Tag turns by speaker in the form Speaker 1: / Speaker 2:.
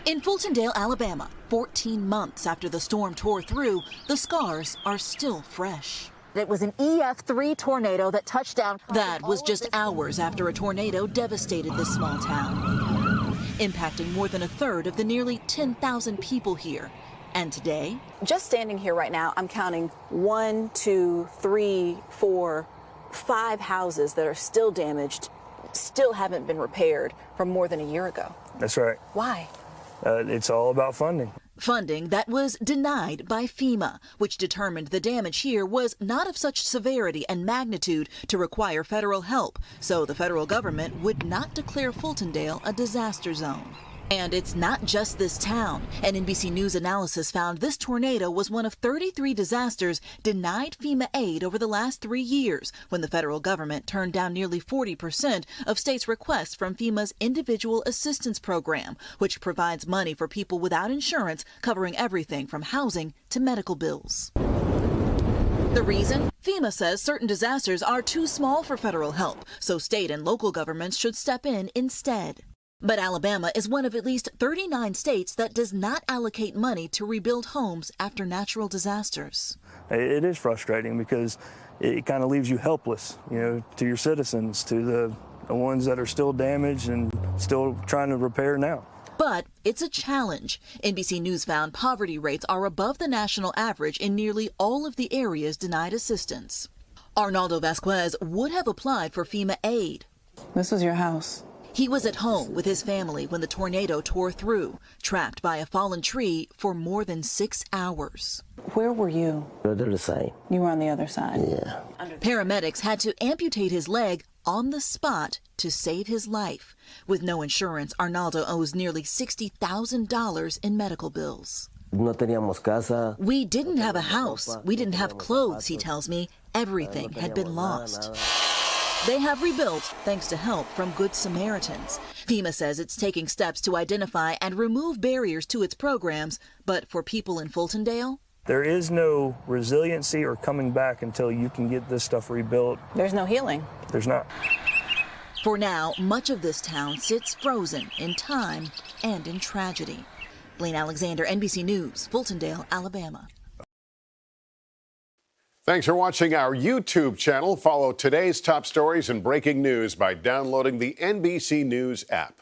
Speaker 1: In Fultondale, Alabama, 14 months after the storm tore through, the scars are still fresh.
Speaker 2: It was an EF3 tornado that touched down.
Speaker 1: That was just hours after a tornado devastated this small town, impacting more than a third of the nearly 10,000 people here. And today,
Speaker 3: just standing here right now, I'm counting 1, 2, 3, 4, 5 houses that are still damaged, still haven't been repaired from more than a year ago.
Speaker 4: That's right.
Speaker 3: Why?
Speaker 4: It's all about funding.
Speaker 1: Funding that was denied by FEMA, which determined the damage here was not of such severity and magnitude to require federal help, so the federal government would not declare Fultondale a disaster zone. And it's not just this town. An NBC News analysis found this tornado was one of 33 disasters denied FEMA aid over the last 3 years, when the federal government turned down nearly 40% of states' requests from FEMA's Individual Assistance Program, which provides money for people without insurance, covering everything from housing to medical bills. The reason? FEMA says certain disasters are too small for federal help, so state and local governments should step in instead. But Alabama is one of at least 39 states that does not allocate money to rebuild homes after natural disasters.
Speaker 4: It is frustrating because it kind of leaves you helpless, to your citizens, to the ones that are still damaged and still trying to repair now.
Speaker 1: But it's a challenge. NBC News found poverty rates are above the national average in nearly all of the areas denied assistance. Arnaldo Vasquez would have applied for FEMA aid.
Speaker 3: This was your house.
Speaker 1: He was at home with his family when the tornado tore through, trapped by a fallen tree for more than 6 hours.
Speaker 3: Where were you?
Speaker 5: The other side.
Speaker 3: You were on the other side?
Speaker 5: Yeah.
Speaker 1: Paramedics had to amputate his leg on the spot to save his life. With no insurance, Arnaldo owes nearly $60,000 in medical bills.
Speaker 5: No teníamos casa.
Speaker 1: We didn't have a house. We didn't have clothes, he tells me. Everything had been lost. They have rebuilt thanks to help from Good Samaritans. FEMA says it's taking steps to identify and remove barriers to its programs, but for people in Fultondale,
Speaker 4: there is no resiliency or coming back until you can get this stuff rebuilt.
Speaker 3: There's no healing.
Speaker 4: There's not.
Speaker 1: For now, much of this town sits frozen in time and in tragedy. Blaine Alexander, NBC News, Fultondale, Alabama.
Speaker 6: Thanks for watching our YouTube channel. Follow today's top stories and breaking news by downloading the NBC News app.